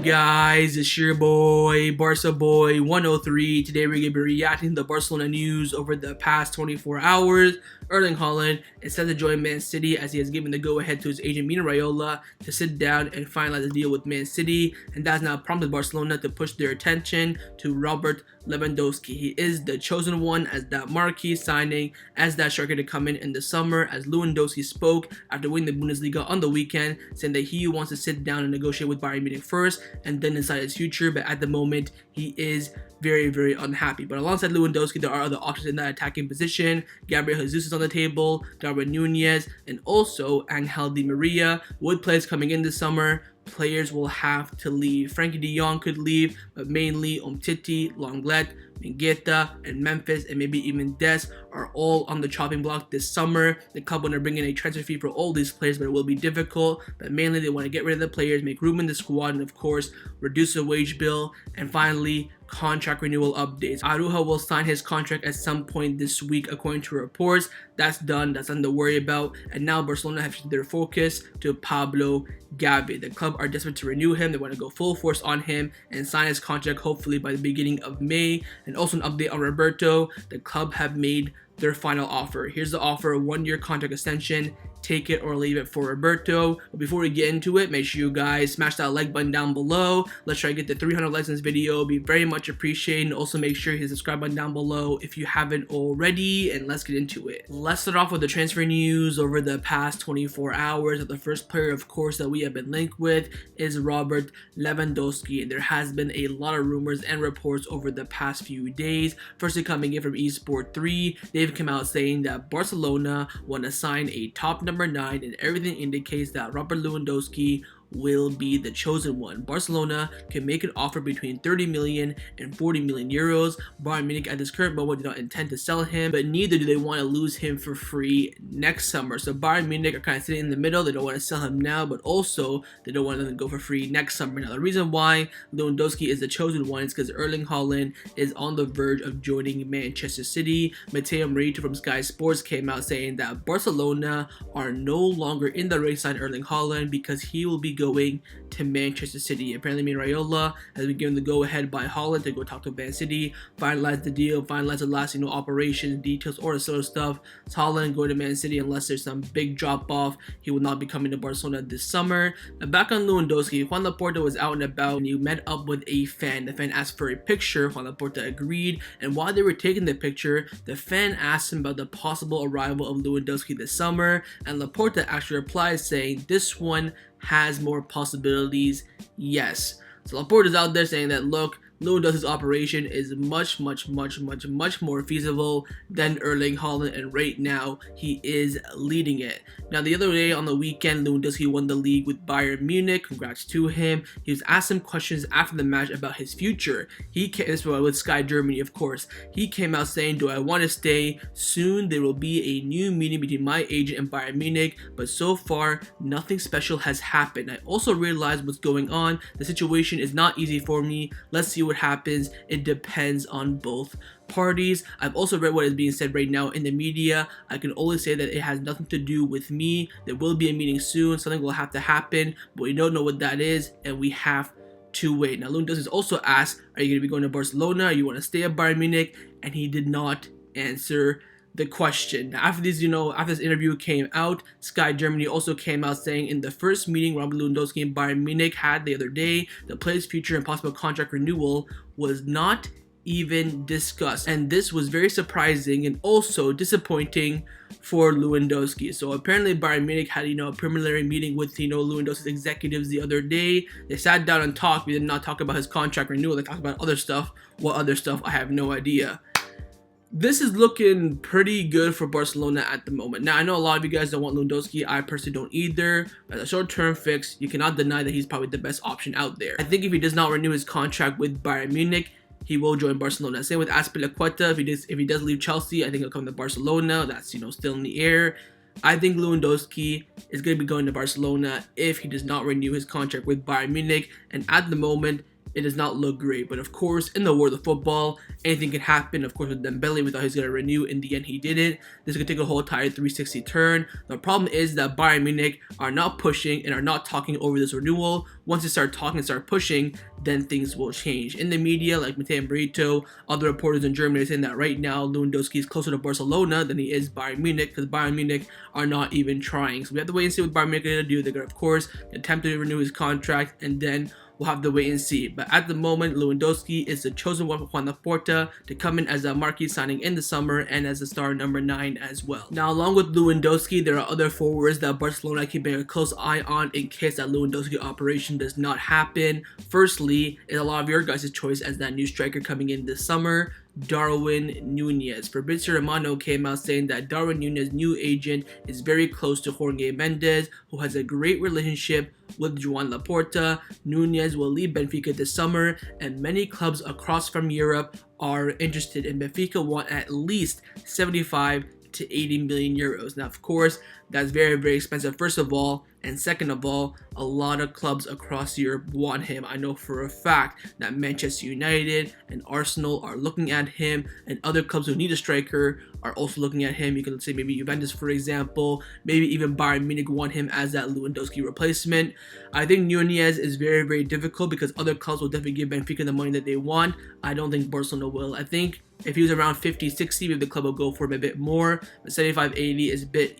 guys? It's your boy, Barca Boy 103. Today we're going to be reacting to the Barcelona news over the past 24 hours. Erling Haaland is set to join Man City as he has given the go-ahead to his agent Mino Raiola to sit down and finalize the deal with Man City, and that has now prompted Barcelona to push their attention to Robert Lewandowski. He is the chosen one as that marquee signing, as that striker to come in the summer, as Lewandowski spoke after winning the Bundesliga on the weekend, saying that he wants to sit down and negotiate with Bayern Munich first and then decide his future, but at the moment he is very unhappy. But alongside Lewandowski, there are other options in that attacking position. Gabriel Jesus is on the table, Darwin Nunez, and also Angel Di Maria. With players coming in this summer, players will have to leave. Frankie de Jong could leave, but mainly Umtiti, Lenglet, Mingueza, and Memphis, and maybe even Dest are all on the chopping block this summer. The club want to bring in a transfer fee for all these players, but it will be difficult. But mainly they want to get rid of the players, make room in the squad, and of course, reduce the wage bill. And finally, contract renewal updates. Araujo will sign his contract at some point this week according to reports. That's done, that's nothing to worry about. And now Barcelona have shifted their focus to Pablo Gavi. The club are desperate to renew him. They want to go full force on him and sign his contract hopefully by the beginning of May. And also an update on Roberto. The club have made their final offer. Here's the offer: a 1-year contract extension. Take it or leave it for Roberto. But before we get into it, make sure you guys smash that like button down below. Let's try to get to 300 likes in this video. It'd be very much appreciated. And also make sure you hit the subscribe button down below if you haven't already. And let's get into it. Let's start off with the transfer news over the past 24 hours. The first player, of course, that we have been linked with is Robert Lewandowski. And there has been a lot of rumors and reports over the past few days. Firstly, coming in from eSport 3, they've come out saying that Barcelona want to sign a top number 9, and everything indicates that Robert Lewandowski will be the chosen one. Barcelona can make an offer between 30 million and 40 million euros. Bayern Munich at this current moment do not intend to sell him, but neither do they want to lose him for free next summer. So Bayern Munich are kind of sitting in the middle. They don't want to sell him now, but also they don't want to let him go for free next summer. Now the reason why Lewandowski is the chosen one is because Erling Haaland is on the verge of joining Manchester City. Matteo Morito from Sky Sports came out saying that Barcelona are no longer in the race to sign Erling Haaland because he will be going to Manchester City. Apparently, Mino Raiola has been given the go-ahead by Haaland to go talk to Man City, finalize the deal, finalize the last operations, details, or the sort of stuff. It's Haaland going to Man City unless there's some big drop-off. He will not be coming to Barcelona this summer. Now, back on Lewandowski, Juan Laporta was out and about and he met up with a fan. The fan asked for a picture. Juan Laporta agreed, and while they were taking the picture, the fan asked him about the possible arrival of Lewandowski this summer, and Laporta actually replied saying, "This one has more possibilities, yes." So Laporta is out there saying that, look, Lewandowski's operation is much more feasible than Erling Haaland, and right now he is leading it. Now the other day on the weekend, Lewandowski won the league with Bayern Munich. Congrats to him. He was asked some questions after the match about his future. He came, this was with Sky Germany, of course. He came out saying, "Do I want to stay? Soon there will be a new meeting between my agent and Bayern Munich, but so far nothing special has happened. I also realized what's going on. The situation is not easy for me. Let's see what happens. It depends on both parties." I've also read what is being said right now in the media. I can only say that it has nothing to do with me. There will be a meeting soon. Something will have to happen, but we don't know what that is, and we have to wait. Now Lewandowski is also asked, are you going to be going to Barcelona? You want to stay at Bayern Munich? And he did not answer the question. Now, after this, after this interview came out, Sky Germany also came out saying in the first meeting Robert Lewandowski and Bayern Munich had the other day, the player's future and possible contract renewal was not even discussed, and this was very surprising and also disappointing for Lewandowski. So apparently Bayern Munich had a preliminary meeting with Lewandowski's executives the other day. They sat down and talked. We did not talk about his contract renewal. They talked about other stuff. What other stuff, I have no idea. This is looking pretty good for Barcelona at the moment. Now, I know a lot of you guys don't want Lewandowski. I personally don't either. As a short-term fix, you cannot deny that he's probably the best option out there. I think if he does not renew his contract with Bayern Munich, he will join Barcelona. Same with Azpilicueta. If he does leave Chelsea, I think he'll come to Barcelona. That's still in the air. I think Lewandowski is going to be going to Barcelona if he does not renew his contract with Bayern Munich. And at the moment, it does not look great. But of course, in the world of football, anything can happen. Of course, with Dembele, we thought he was going to renew. In the end, he didn't. This could take a whole entire 360 turn. The problem is that Bayern Munich are not pushing and are not talking over this renewal. Once they start talking and start pushing, then things will change. In the media, like Mateo and Brito, other reporters in Germany are saying that right now Lewandowski is closer to Barcelona than he is Bayern Munich, because Bayern Munich are not even trying. So we have to wait and see what Bayern Munich are going to do. They're going to, of course, attempt to renew his contract, and then we'll have to wait and see. But at the moment, Lewandowski is the chosen one for Juan Laporta to come in as a marquee signing in the summer and as a star number 9 as well. Now, along with Lewandowski, there are other forwards that Barcelona are keeping a close eye on in case that Lewandowski operation does not happen. Firstly, is a lot of your guys' choice as that new striker coming in this summer, Darwin Nunez. Fabrizio Romano came out saying that Darwin Nunez's new agent is very close to Jorge Mendes, who has a great relationship with Joan Laporta. Nunez will leave Benfica this summer, and many clubs across from Europe are interested, and Benfica want at least 75 to 80 million euros. Now, of course, that's very, very expensive, first of all, and second of all, a lot of clubs across Europe want him. I know for a fact that Manchester United and Arsenal are looking at him, and other clubs who need a striker are also looking at him. You can say maybe Juventus, for example, maybe even Bayern Munich want him as that Lewandowski replacement. I think Nunez is very, very difficult because other clubs will definitely give Benfica the money that they want. I don't think Barcelona will. I think if he was around 50, 60, maybe the club will go for him a bit more. But 75, 80 is a bit,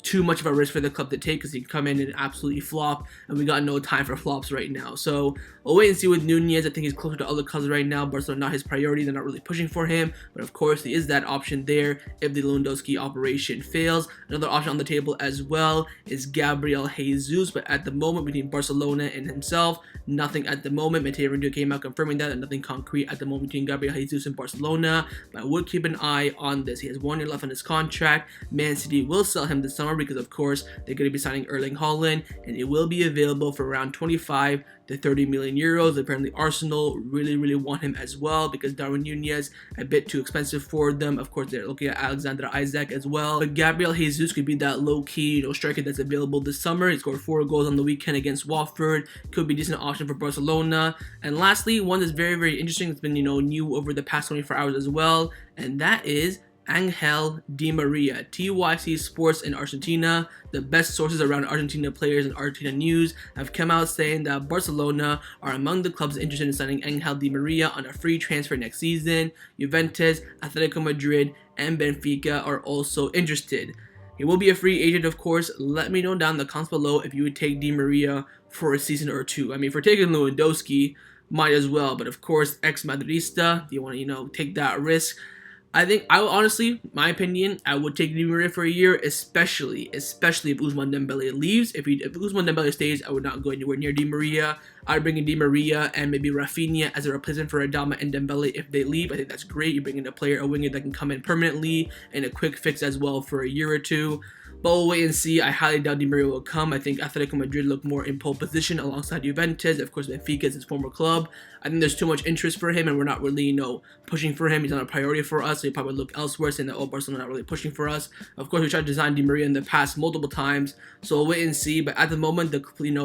too much of a risk for the club to take, because he can come in and absolutely flop, and we got no time for flops right now. So we'll wait and see with Nunez. I think he's closer to other clubs right now. Barcelona not his priority. They're not really pushing for him, but of course there is that option there if the Lewandowski operation fails. Another option on the table as well is Gabriel Jesus, but at the moment between Barcelona and himself, nothing at the moment. Mateo Renewal came out confirming that, and nothing concrete at the moment between Gabriel Jesus and Barcelona, but I would keep an eye on this. He has 1 year left on his contract. Man City will sell him this summer because of course they're going to be signing Erling Haaland, and it will be available for around 25 to 30 million euros. Apparently Arsenal really want him as well because Darwin Nunez a bit too expensive for them. Of course they're looking at Alexander Isaac as well, but Gabriel Jesus could be that low-key striker that's available this summer. He scored 4 goals on the weekend against Watford. Could be a decent option for Barcelona. And lastly, one that's very interesting, that's been new over the past 24 hours as well, and that is Angel Di Maria. TYC Sports in Argentina, the best sources around Argentina players and Argentina news, have come out saying that Barcelona are among the clubs interested in signing Angel Di Maria on a free transfer next season. Juventus, Atletico Madrid, and Benfica are also interested. He will be a free agent, of course. Let me know down in the comments below if you would take Di Maria for a season or two. I mean, for taking Lewandowski, might as well, but of course, ex-Madridista, do you want to, take that risk? I think I would honestly, my opinion, I would take Di Maria for a year, especially if Ousmane Dembele leaves. If Ousmane Dembele stays, I would not go anywhere near Di Maria. I'd bring in Di Maria and maybe Rafinha as a replacement for Adama and Dembele if they leave. I think that's great. You bring in a winger that can come in permanently and a quick fix as well for a year or two. But we'll wait and see. I highly doubt Di Maria will come. I think Atletico Madrid look more in pole position alongside Juventus. Of course, Benfica is his former club. I think there's too much interest for him, and we're not really, pushing for him. He's not a priority for us, so he'll probably look elsewhere, saying that, Barcelona not really pushing for us. Of course, we tried to design Di Maria in the past multiple times, so we'll wait and see. But at the moment, the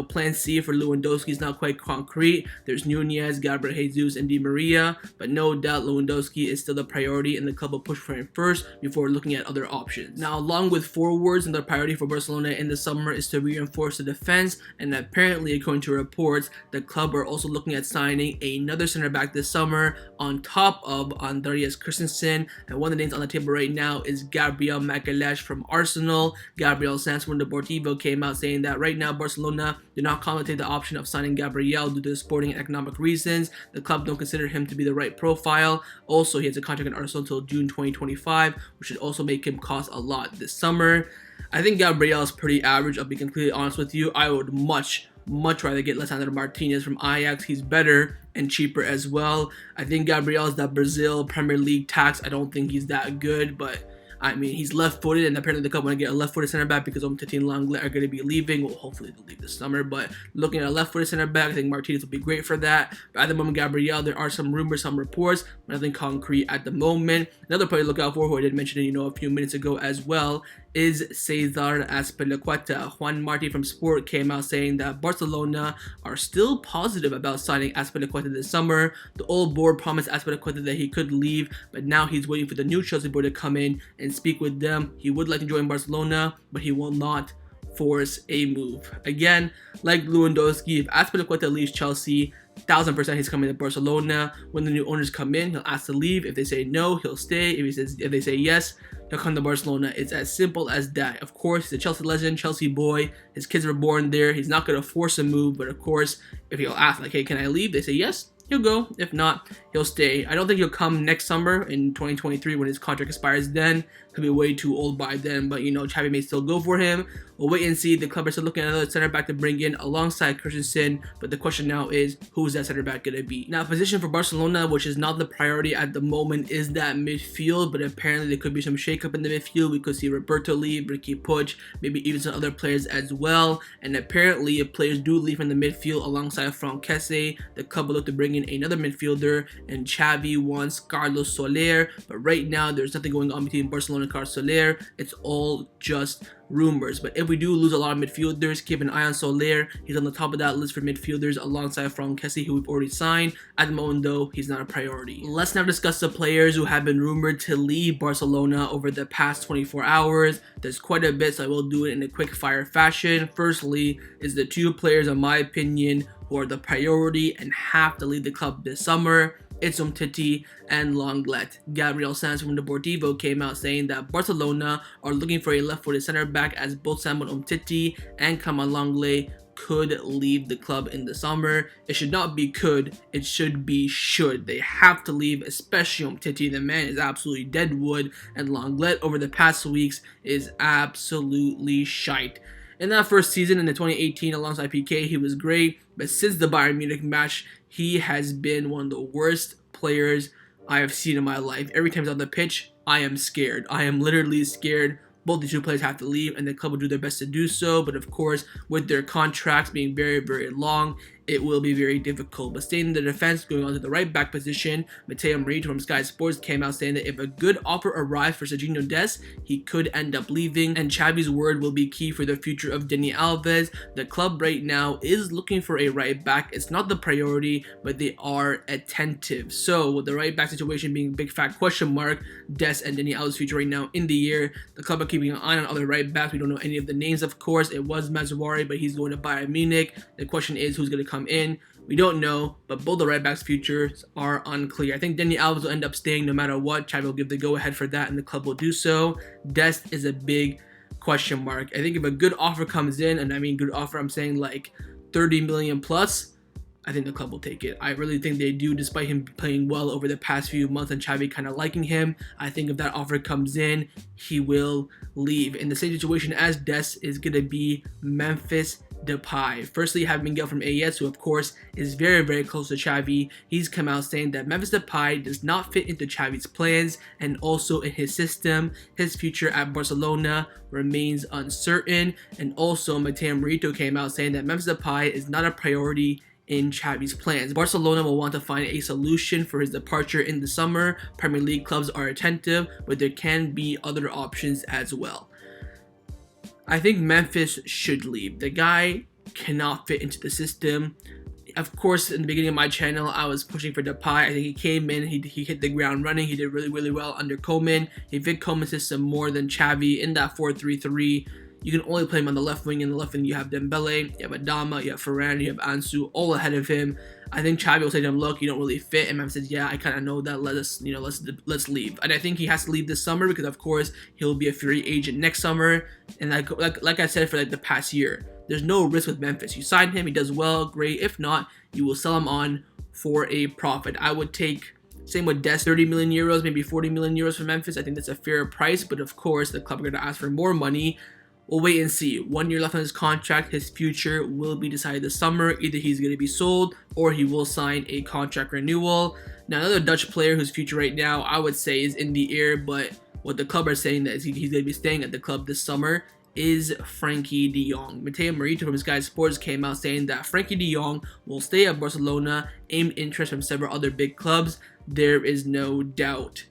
plan C for Lewandowski is not quite concrete. There's Nunez, Gabriel Jesus, and Di Maria, but no doubt Lewandowski is still the priority, and the club will push for him first before looking at other options. Now, along with forwards, and the priority for Barcelona in the summer is to reinforce the defense, and apparently, according to reports, the club are also looking at signing another center back this summer on top of Andreas Christensen, and one of the names on the table right now is Gabriel Magalhaes from Arsenal. Gabriel Sanz from Deportivo came out saying that right now Barcelona did not contemplate the option of signing Gabriel due to sporting and economic reasons. The club don't consider him to be the right profile. Also, he has a contract in Arsenal until June 2025, which should also make him cost a lot this summer. I think Gabriel is pretty average, I'll be completely honest with you. I would much rather get Lisandro Martinez from Ajax. He's better and cheaper as well. I think Gabriel is that Brazil Premier League tax. I don't think he's that good, but I mean, he's left-footed, and apparently the club want to get a left-footed center back because Umtiti and Lenglet are going to be leaving. Well, hopefully they'll leave this summer, but looking at a left-footed center back, I think Martinez will be great for that. But at the moment, Gabriel, there are some rumors, some reports, but nothing concrete at the moment. Another player to look out for, who I did mention, a few minutes ago as well, is Cesar Azpilicueta. Juan Marti from Sport came out saying that Barcelona are still positive about signing Azpilicueta this summer. The old board promised Azpilicueta that he could leave, but now he's waiting for the new Chelsea board to come in and speak with them. He would like to join Barcelona, but he will not force a move. Again, like Lewandowski, if Azpilicueta leaves Chelsea, 1000% he's coming to Barcelona. When the new owners come in, he'll ask to leave. If they say no, he'll stay. If they say yes, he'll come to Barcelona. It's as simple as that. Of course, he's a Chelsea legend, Chelsea boy. His kids were born there. He's not going to force a move, but of course, if he'll ask, like, hey, can I leave? They say yes, he'll go. If not, he'll stay. I don't think he'll come next summer in 2023 when his contract expires then. He'll be way too old by then, but Xavi may still go for him. We'll wait and see. The club are still looking at another center back to bring in alongside Christensen, but the question now is, who's that center back going to be? Now, position for Barcelona, which is not the priority at the moment, is that midfield, but apparently there could be some shakeup in the midfield. We could see Roberto leave, Ricky Puig, maybe even some other players as well, and apparently if players do leave from the midfield alongside Franquese, the club will look to bring in another midfielder, and Xavi wants Carlos Soler, but right now there's nothing going on between Barcelona and Carlos Soler. It's all just rumors. But if we do lose a lot of midfielders, keep an eye on Soler. He's on the top of that list for midfielders alongside Franquese, who we've already signed. At the moment though, he's not a priority. Let's now discuss the players who have been rumored to leave Barcelona over the past 24 hours. There's quite a bit, so I will do it in a quick fire fashion. Firstly is the two players, in my opinion, who are the priority and have to leave the club this summer. It's Umtiti and Lenglet. Gabriel Jesus from Deportivo came out saying that Barcelona are looking for a left-footed center back, as both Samuel Umtiti and Clement Lenglet could leave the club in the summer. It should not be could, it should be should. They have to leave, especially Umtiti. The man is absolutely dead wood, and Lenglet over the past weeks is absolutely shite. In that first season in the 2018 alongside PK, he was great, but since the Bayern Munich match, he has been one of the worst players I have seen in my life. Every time he's on the pitch, I am scared. I am literally scared. Both the two players have to leave, and the club will do their best to do so, but of course, with their contracts being very, very long, it will be very difficult. But staying in the defense, going on to the right back position, Mateo Marito from Sky Sports came out saying that if a good offer arrives for Sergino Dest, he could end up leaving, and Xavi's word will be key for the future of Dani Alves. The club right now is looking for a right back. It's not the priority, but they are attentive. So with the right back situation being a big fat question mark, Dest and Dani Alves' future right now in the year, the club are keeping an eye on other right backs. We don't know any of the names, of course. It was Mazzawari, but he's going to Bayern Munich. The question is, who's going to come in? We don't know, but both the right backs' futures are unclear. I think Dani Alves will end up staying no matter what. Xavi will give the go-ahead for that, and the club will do so. Dest is a big question mark. I think if a good offer comes in, and I mean good offer, I'm saying like 30 million plus, I think the club will take it. I really think they do, despite him playing well over the past few months and Xavi kind of liking him. I think if that offer comes in, he will leave. In the same situation as Dest is going to be Memphis Depay. Firstly, you have Mingueza from AS, who of course is very, very close to Xavi. He's come out saying that Memphis Depay does not fit into Xavi's plans and also in his system. His future at Barcelona remains uncertain. And also, Mateo Marito came out saying that Memphis Depay is not a priority in Xavi's plans. Barcelona will want to find a solution for his departure in the summer. Premier League clubs are attentive, but there can be other options as well. I think Memphis should leave. The guy cannot fit into the system. Of course, in the beginning of my channel, I was pushing for Depay. I think he came in, he hit the ground running. He did really, really well under Koeman. He fit Koeman's system more than Xavi in that 4-3-3. You can only play him on the left wing. In the left wing, you have Dembele, you have Adama, you have Ferran, you have Ansu, all ahead of him. I think Xavi will say to him, look, you don't really fit. And Memphis says, yeah, I kind of know that. Let's leave. And I think he has to leave this summer because, of course, he'll be a free agent next summer. And like I said, for like the past year, there's no risk with Memphis. You sign him, he does well, great. If not, you will sell him on for a profit. I would take, same with Dest, 30 million euros, maybe 40 million euros for Memphis. I think that's a fair price. But of course, the club are going to ask for more money. We'll wait and see. 1 year left on his contract. His future will be decided this summer. Either he's going to be sold or he will sign a contract renewal. Now, another Dutch player whose future right now I would say is in the air, but what the club are saying that he's going to be staying at the club this summer is Frankie de Jong. Mateo Morito from Sky Sports came out saying that Frankie de Jong will stay at Barcelona, aimed interest from several other big clubs. There is no doubt.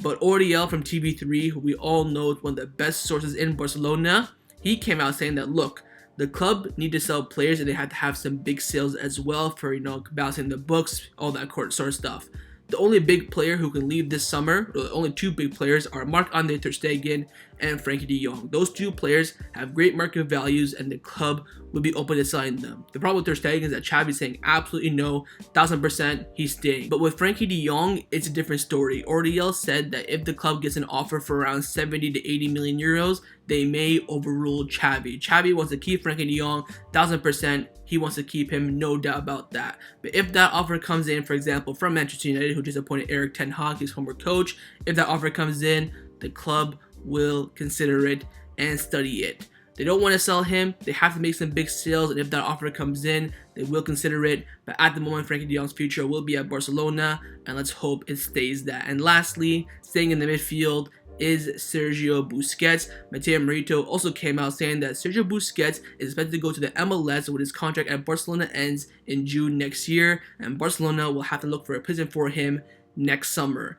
But Oriel from TV3, who we all know is one of the best sources in Barcelona, he came out saying that, look, the club need to sell players and they have to have some big sales as well for, balancing the books, all that sort of stuff. The only big player who can leave this summer, or the only two big players, are Marc-Andre ter Stegen and Frankie de Jong. Those two players have great market values and the club would be open to selling them. The problem with ter Stegen is that Xavi's saying absolutely no, 1000% he's staying. But with Frankie de Jong, it's a different story. Oriel said that if the club gets an offer for around 70 to 80 million euros, they may overrule Xavi. Xavi wants to keep Frankie de Jong, 1000%. He wants to keep him, no doubt about that. But if that offer comes in, for example, from Manchester United, who just appointed Erik ten Hag, his former coach, if that offer comes in, the club will consider it and study it. They don't want to sell him. They have to make some big sales, and if that offer comes in, they will consider it. But at the moment, Frankie de Jong's future will be at Barcelona, and let's hope it stays that. And lastly, staying in the midfield is Sergio Busquets. Mateo Morito also came out saying that Sergio Busquets is expected to go to the MLS when his contract at Barcelona ends in June next year, and Barcelona will have to look for a replacement for him next summer.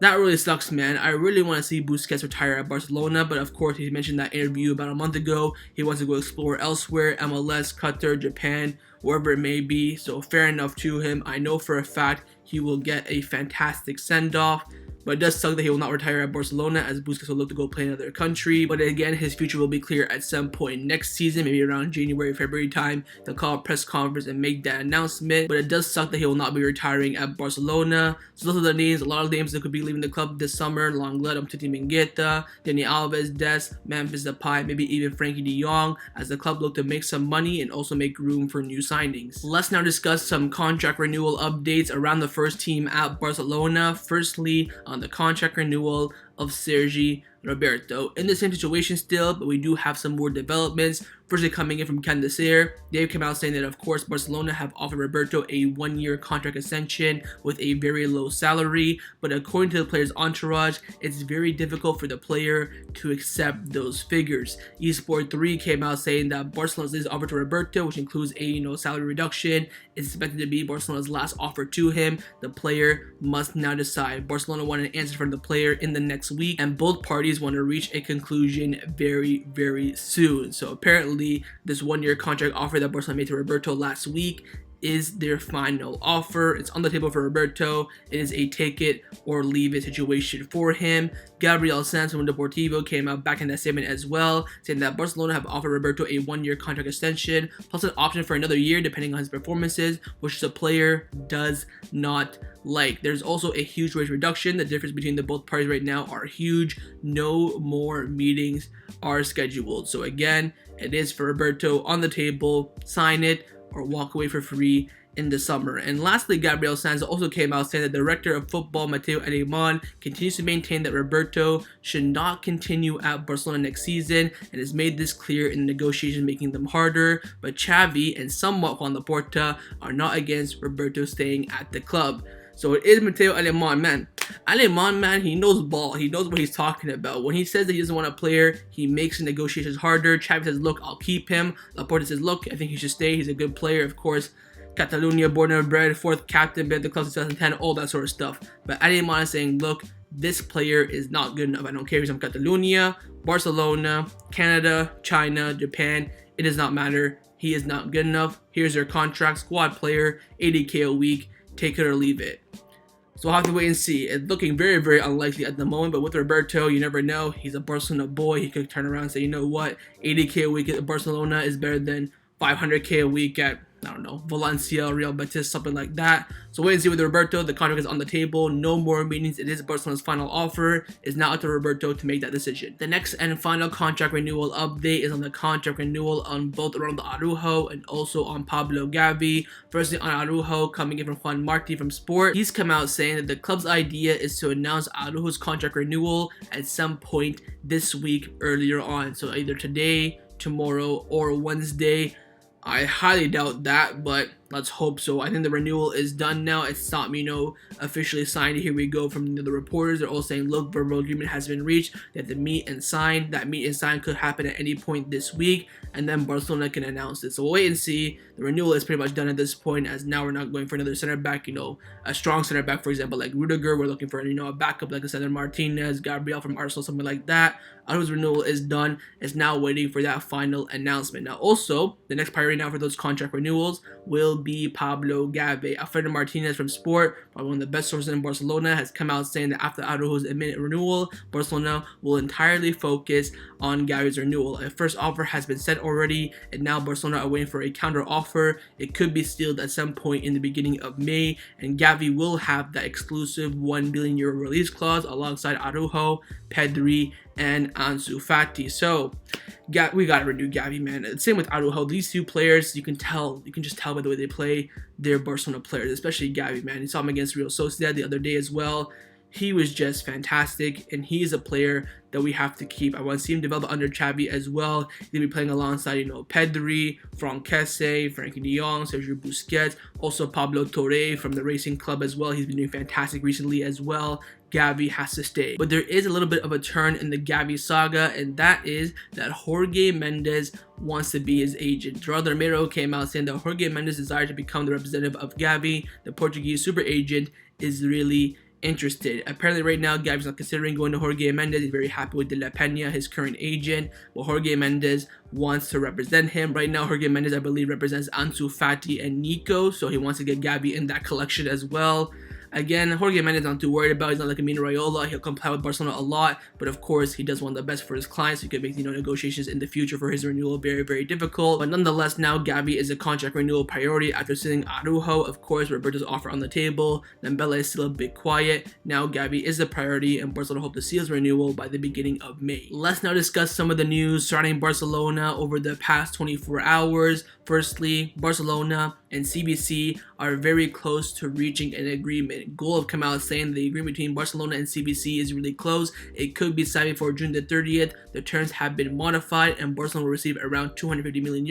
That really sucks, man. I really want to see Busquets retire at Barcelona, but of course, he mentioned that interview about a month ago. He wants to go explore elsewhere, MLS, Qatar, Japan, wherever it may be. So fair enough to him. I know for a fact he will get a fantastic send-off. But it does suck that he will not retire at Barcelona, as Busquets will look to go play in another country. But again, his future will be clear at some point next season, maybe around January, February time. They'll call a press conference and make that announcement. But it does suck that he will not be retiring at Barcelona. So those are the names, a lot of names that could be leaving the club this summer. Lenglet, Umtiti, Mingueza, Dani Alves, Dest, Memphis, Depay, maybe even Frankie de Jong, as the club look to make some money and also make room for new signings. Let's now discuss some contract renewal updates around the first team at Barcelona. Firstly, on the contract renewal of Sergi Roberto. In the same situation still, but we do have some more developments. Firstly, coming in from Candacer, they came out saying that, of course, Barcelona have offered Roberto a one-year contract extension with a very low salary, but according to the player's entourage, it's very difficult for the player to accept those figures. Esport 3 came out saying that Barcelona's offer to Roberto, which includes a salary reduction, is expected to be Barcelona's last offer to him. The player must now decide. Barcelona want an answer from the player in the next week, and both parties want to reach a conclusion very, very soon. So apparently, this one-year contract offer that Barcelona made to Roberto last week is their final offer. It's on the table for Roberto. It is a take it or leave it situation for him. Gabriel Jesus from Deportivo came out back in that statement as well, saying that Barcelona have offered Roberto a one-year contract extension plus an option for another year depending on his performances, which the player does not like. There's also a huge wage reduction. The difference between the both parties right now are huge. No more meetings are scheduled. So again, it is for Roberto on the table. Sign it or walk away for free in the summer. And lastly, Gabriel Jesus also came out saying that the director of football, Mateo Alemán, continues to maintain that Roberto should not continue at Barcelona next season and has made this clear in the negotiations, making them harder. But Xavi and somewhat Juan Laporta are not against Roberto staying at the club. So it is Mateo Alemán, man. Alemán, man, he knows ball. He knows what he's talking about. When he says that he doesn't want a player, he makes the negotiations harder. Xavi says, look, I'll keep him. Laporta says, look, I think he should stay. He's a good player, of course. Catalonia, born and bred, fourth captain, been at the club since 2010, all that sort of stuff. But Alemán is saying, look, this player is not good enough. I don't care if he's from Catalonia, Barcelona, Canada, China, Japan. It does not matter. He is not good enough. Here's your contract, squad player, 80K a week. Take it or leave it. So we'll have to wait and see. It's looking very, very unlikely at the moment, but with Roberto, you never know. He's a Barcelona boy. He could turn around and say, you know what, 80K a week at Barcelona is better than 500K a week at, I don't know, Valencia, Real Betis, something like that. So wait and see with Roberto. The contract is on the table. No more meetings. It is Barcelona's final offer. It's now up to Roberto to make that decision. The next and final contract renewal update is on the contract renewal on both Ronald Araujo and also on Pablo Gavi. Firstly, on Araujo, coming in from Juan Martí from Sport. He's come out saying that the club's idea is to announce Araujo's contract renewal at some point this week earlier on. So either today, tomorrow, or Wednesday. I highly doubt that, but Let's hope so. I think the renewal is done now. It's not, officially signed. Here we go from the reporters. They're all saying, look, verbal agreement has been reached. They have to meet and sign. That meet and sign could happen at any point this week, and then Barcelona can announce it. So we'll wait and see. The renewal is pretty much done at this point, as now we're not going for another center back, a strong center back, for example, like Rudiger. We're looking for, a backup like a center Martinez, Gabriel from Arsenal, something like that. Araujo's renewal is done. It's now waiting for that final announcement. Now, also, the next priority now for those contract renewals will be Pablo Gavi. Alfredo Martinez from Sport, probably one of the best sources in Barcelona, has come out saying that after Araujo's imminent renewal, Barcelona will entirely focus on Gavi's renewal. A first offer has been sent already, and now Barcelona are waiting for a counter offer. It could be sealed at some point in the beginning of May, and Gavi will have that exclusive €1 billion release clause alongside Araujo, Pedri, and Ansu Fati. So we gotta renew Gavi, man. Same with Araujo. These two players, you can just tell by the way they play, they're Barcelona players, especially Gavi, man. You saw him against Real Sociedad the other day as well. He was just fantastic, and he's a player that we have to keep. I want to see him develop under Xavi as well. He's going to be playing alongside, Pedri, Franquese, Frankie de Jong, Sergio Busquets, also Pablo Torre from the Racing Club as well. He's been doing fantastic recently as well. Gavi has to stay. But there is a little bit of a turn in the Gavi saga, and that is that Jorge Mendes wants to be his agent. Geraldo Romero came out saying that Jorge Mendes desires to become the representative of Gavi. The Portuguese super agent is really interested. Apparently right now Gavi's not considering going to Jorge Mendes. He's very happy with De La Peña, his current agent, but Jorge Mendes wants to represent him. Right now Jorge Mendes, I believe, represents Ansu Fati and Nico, so he wants to get Gavi in that collection as well. Again, Jorge Mendes not too worried about. He's not like Amino Raiola. He'll comply with Barcelona a lot, but of course he does want the best for his clients. He could make negotiations in the future for his renewal very, very difficult. But nonetheless, now Gavi is a contract renewal priority after sitting Araujo. Of course, Roberto's offer on the table. Dembele is still a bit quiet. Now Gavi is a priority, and Barcelona hope to see his renewal by the beginning of May. Let's now discuss some of the news surrounding Barcelona over the past 24 hours. Firstly, Barcelona and CBC are very close to reaching an agreement. Goal have come out saying the agreement between Barcelona and CBC is really close. It could be signed before June the 30th. The terms have been modified, and Barcelona will receive around €250 million.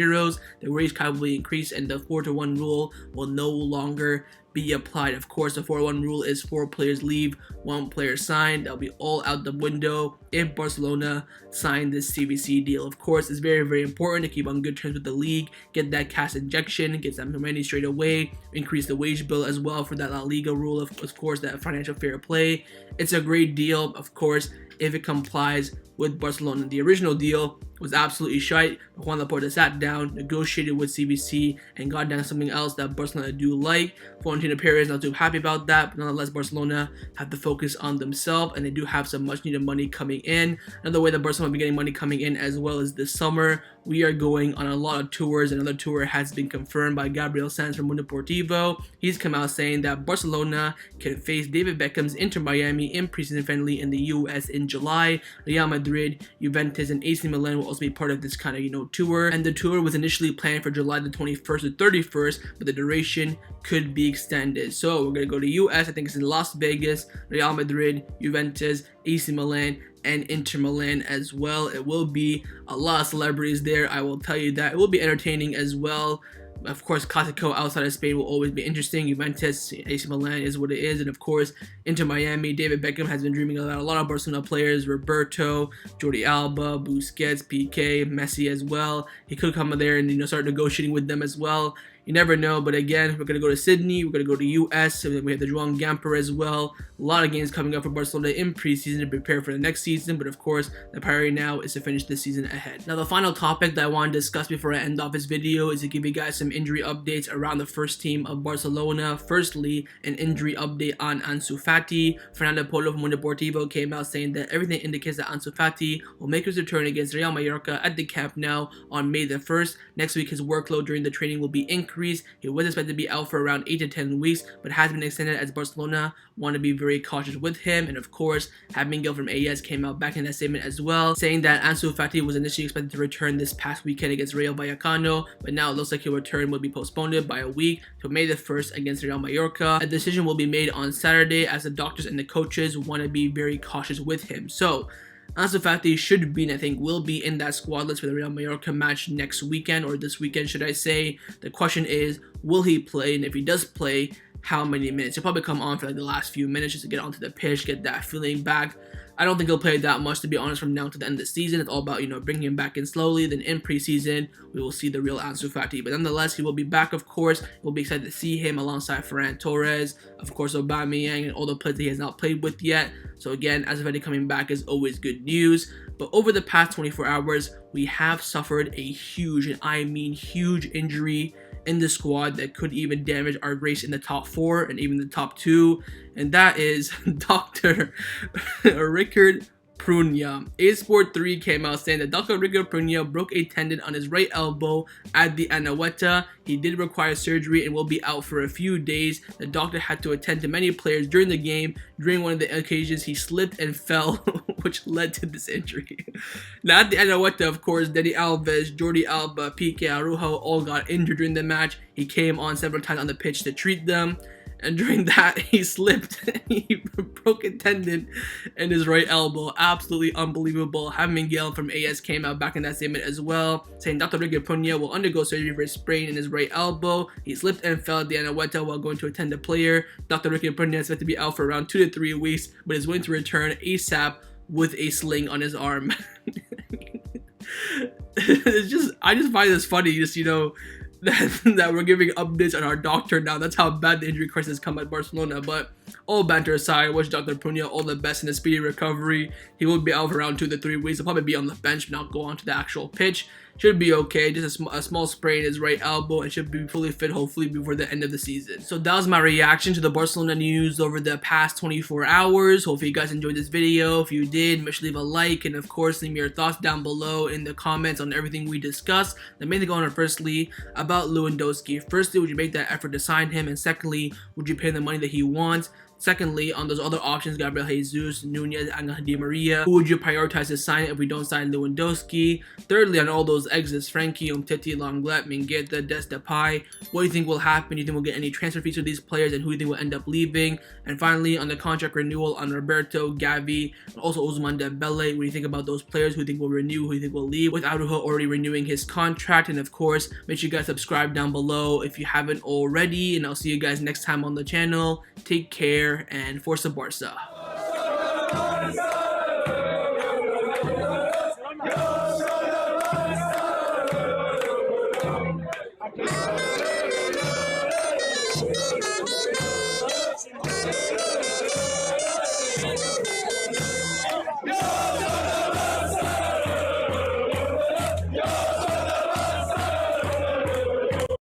The wage cap will be increased, and the 4-1 rule will no longer be applied. Of course, the 4-1 rule is 4 players leave, 1 player sign. That'll be all out the window if Barcelona sign this CBC deal. Of course, it's very, very important to keep on good terms with the league, get that cash injection, get some money straight away, increase the wage bill as well for that La Liga rule, of course, that financial fair play. It's a great deal, of course, if it complies with Barcelona. The original deal was absolutely shite. Juan Laporta sat down, negotiated with CBC, and got down something else that Barcelona do like. Florentino Perez not too happy about that, but nonetheless, Barcelona have to focus on themselves, and they do have some much needed money coming in. Another way that Barcelona will be getting money coming in as well is this summer. We are going on a lot of tours. Another tour has been confirmed by Gabriel Jesus from Mundo Deportivo. He's come out saying that Barcelona can face David Beckham's Inter Miami in preseason friendly in the US in July. Real Madrid, Juventus, and AC Milan will also be part of this kind of tour. And the tour was initially planned for July the 21st to 31st, but the duration could be extended. So we're gonna go to US. I think it's in Las Vegas, Real Madrid, Juventus, AC Milan, and Inter Milan as well. It will be a lot of celebrities there, I will tell you that. It will be entertaining as well. Of course, Clasico outside of Spain will always be interesting. Juventus, AC Milan is what it is. And of course, Inter Miami, David Beckham has been dreaming about a lot of Barcelona players. Roberto, Jordi Alba, Busquets, PK, Messi as well. He could come in there and start negotiating with them as well. You never know, but again, we're going to go to Sydney, we're going to go to US, and then we have the Joan Gamper as well. A lot of games coming up for Barcelona in preseason to prepare for the next season, but of course, the priority now is to finish this season ahead. Now, the final topic that I want to discuss before I end off this video is to give you guys some injury updates around the first team of Barcelona. Firstly, an injury update on Ansu Fati. Fernando Polo from Mundo Deportivo came out saying that everything indicates that Ansu Fati will make his return against Real Mallorca at the Camp Nou on May the 1st. Next week, his workload during the training will be increased. He was expected to be out for around 8 to 10 weeks, but has been extended as Barcelona want to be very cautious with him. And of course, Miguel from AS came out back in that statement as well, saying that Ansu Fati was initially expected to return this past weekend against Rayo Vallecano, but now it looks like his return will be postponed by a week to May the 1st against Real Mallorca. A decision will be made on Saturday as the doctors and the coaches want to be very cautious with him. So, Ansu Fati should be, and I think will be, in that squad list for the Real Mallorca match next weekend, or this weekend should I say. The question is, will he play? And if he does play, how many minutes? He'll probably come on for like the last few minutes just to get onto the pitch, get that feeling back. I don't think he'll play that much, to be honest, from now to the end of the season. It's all about, bringing him back in slowly. Then in preseason, we will see the real Ansu Fati. But nonetheless, he will be back, of course. We'll be excited to see him alongside Ferran Torres, of course, Aubameyang, and all the players that he has not played with yet. So again, Ansu Fati coming back is always good news. But over the past 24 hours, we have suffered a huge, and I mean huge, injury in the squad that could even damage our race in the top 4 and even the top 2, and that is Dr. Rickard Prunia. A-Sport 3 came out saying that Dr. Rickard Prunia broke a tendon on his right elbow at the Anoeta. He did require surgery and will be out for a few days. The doctor had to attend to many players during the game. During one of the occasions, he slipped and fell, which led to this injury. Now at the Anoeta, of course, Dani Alves, Jordi Alba, Piqué, Araujo all got injured during the match. He came on several times on the pitch to treat them. And during that, he slipped and he broke a tendon in his right elbow. Absolutely unbelievable. Miguel from AS came out back in that statement as well, saying Dr. Rickard Prunia will undergo surgery for a sprain in his right elbow. He slipped and fell at the Anoeta while going to attend the player. Dr. Rickard Prunia is expected to be out for around 2 to 3 weeks, but is going to return ASAP with a sling on his arm. I just find this funny, that we're giving updates on our doctor now. That's how bad the injury crisis has come at Barcelona. But all banter aside, I wish Dr. Prunia all the best in his speedy recovery. He will be out for around 2 to 3 weeks. He'll probably be on the bench, but not go on to the actual pitch. Should be okay. Just a small sprain in his right elbow and should be fully fit hopefully before the end of the season. So that was my reaction to the Barcelona news over the past 24 hours. Hopefully you guys enjoyed this video. If you did, make sure to leave a like, and of course leave me your thoughts down below in the comments on everything we discussed. The main thing going on firstly about Lewandowski. Firstly, would you make that effort to sign him? And secondly, would you pay him the money that he wants? Secondly, on those other options, Gabriel Jesus, Nunez, and Di Maria, who would you prioritize to sign if we don't sign Lewandowski? Thirdly, on all those exits, Frankie, Umtiti, Lenglet, Mingueza, Dest, Depay, what do you think will happen? Do you think we'll get any transfer fees for these players, and who do you think will end up leaving? And finally, on the contract renewal on Roberto, Gavi, and also Ousmane Dembele, what do you think about those players? Who do you think will renew? Who do you think will leave? With Araujo already renewing his contract. And of course, make sure you guys subscribe down below if you haven't already, and I'll see you guys next time on the channel. Take care and Forza Barca.